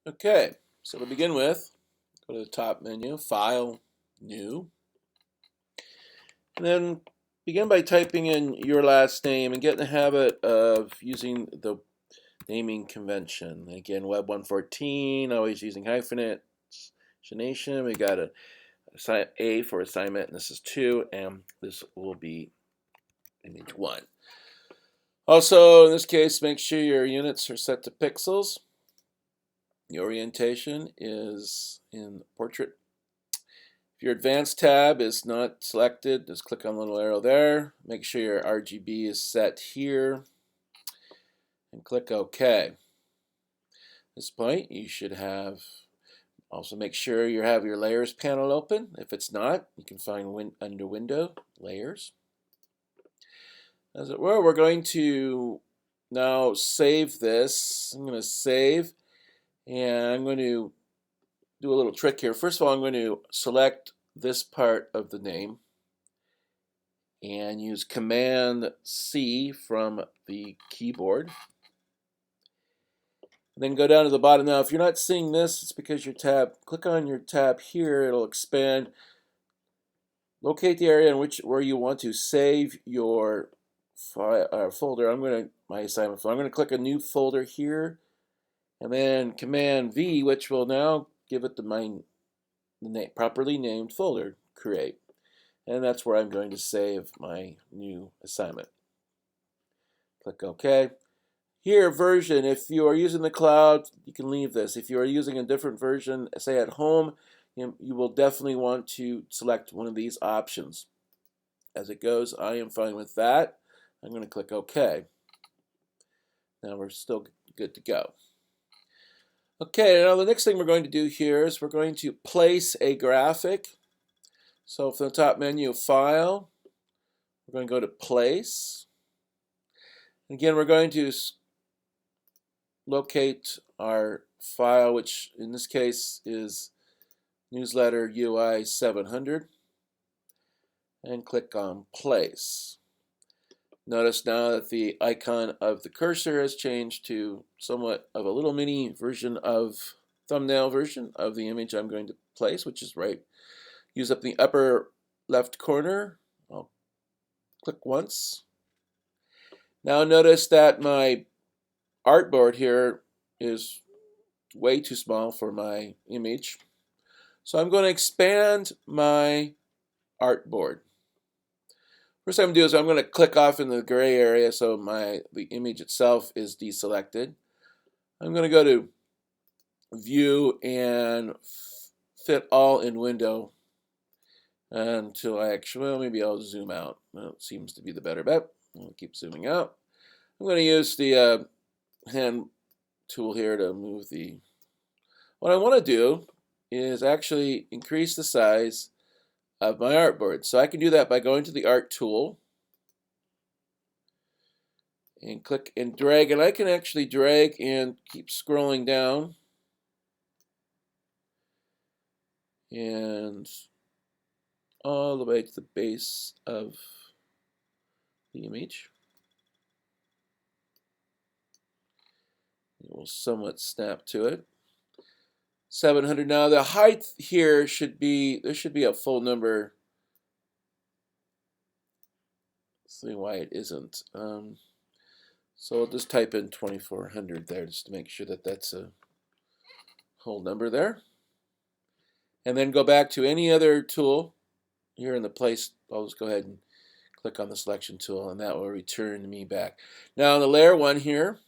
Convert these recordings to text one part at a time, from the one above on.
Okay, so to begin with, go to the top menu, File, New, and then begin by typing in your last name and get in the habit of using the naming convention. Again, web114, always using hyphenation. We got A for assignment, and this is 2, and this will be image 1. Also, in this case, make sure your units are set to pixels. The orientation is in portrait. If your advanced tab is not selected, just click on the little arrow there. Make sure your RGB is set here and click OK. At this point, you should have also make sure you have your layers panel open. If it's not, you can find under Window, Layers. As it were, we're going to now save this. I'm going to save, and I'm going to do a little trick here. First of all, I'm going to select this part of the name and use Command C from the keyboard. Then go down to the bottom. Now, if you're not seeing this, it's because your tab, click on your tab here, it'll expand. Locate the area in where you want to save your folder. My assignment folder. I'm going to click a new folder here, and then Command V, which will now give it the properly named folder, create. And that's where I'm going to save my new assignment. Click OK. Here, version, if you are using the cloud, you can leave this. If you are using a different version, say at home, you will definitely want to select one of these options. As it goes, I am fine with that. I'm going to click OK. Now we're still good to go. Okay, now the next thing we're going to do here is we're going to place a graphic. So from the top menu, File, we're going to go to Place. Again, we're going to locate our file, which in this case is Newsletter UI 700, and click on Place. Notice now that the icon of the cursor has changed to somewhat of a little mini version of thumbnail version of the image I'm going to place, which is right. Use up the upper left corner. I'll click once. Now notice that my artboard here is way too small for my image. So I'm going to expand my artboard. First thing I'm going to do is I'm going to click off in the gray area so the image itself is deselected. I'm going to go to View and Fit All in Window until well, maybe I'll zoom out. Well, it seems to be the better bet. I'll keep zooming out. I'm going to use the hand tool here to move the. What I want to do is actually increase the size of my artboard. So I can do that by going to the Art tool and click and drag, and I can actually drag and keep scrolling down and all the way to the base of the image. It will somewhat snap to it. 700. Now the height here there should be a full number. Let's see why it isn't. So I'll just type in 2400 there just to make sure that that's a whole number there. And then go back to any other tool here in the place. I'll just go ahead and click on the selection tool, and that will return me back. Now on the layer 1 here,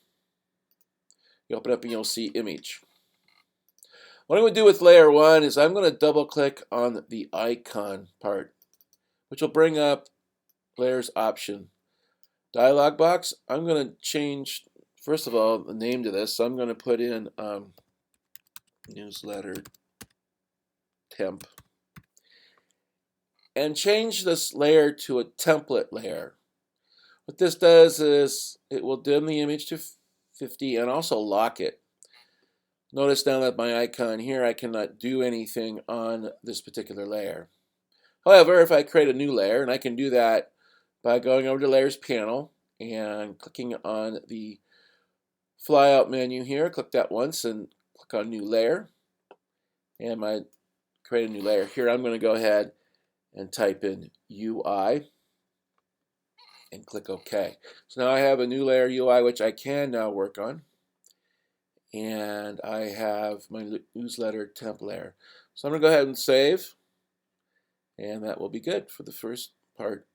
you open up and you'll see image. What I'm going to do with layer 1 is I'm going to double click on the icon part, which will bring up layers option. Dialog box, I'm going to change, first of all, the name to this. So I'm going to put in newsletter temp and change this layer to a template layer. What this does is it will dim the image to 50 and also lock it. Notice now that my icon here, I cannot do anything on this particular layer. However, if I create a new layer, and I can do that by going over to Layers panel and clicking on the flyout menu here, click that once and click on New Layer, and create a new layer. Here I'm going to go ahead and type in UI and click OK. So now I have a new layer UI which I can now work on, and I have my newsletter temp layer. So I'm going to go ahead and save, and that will be good for the first part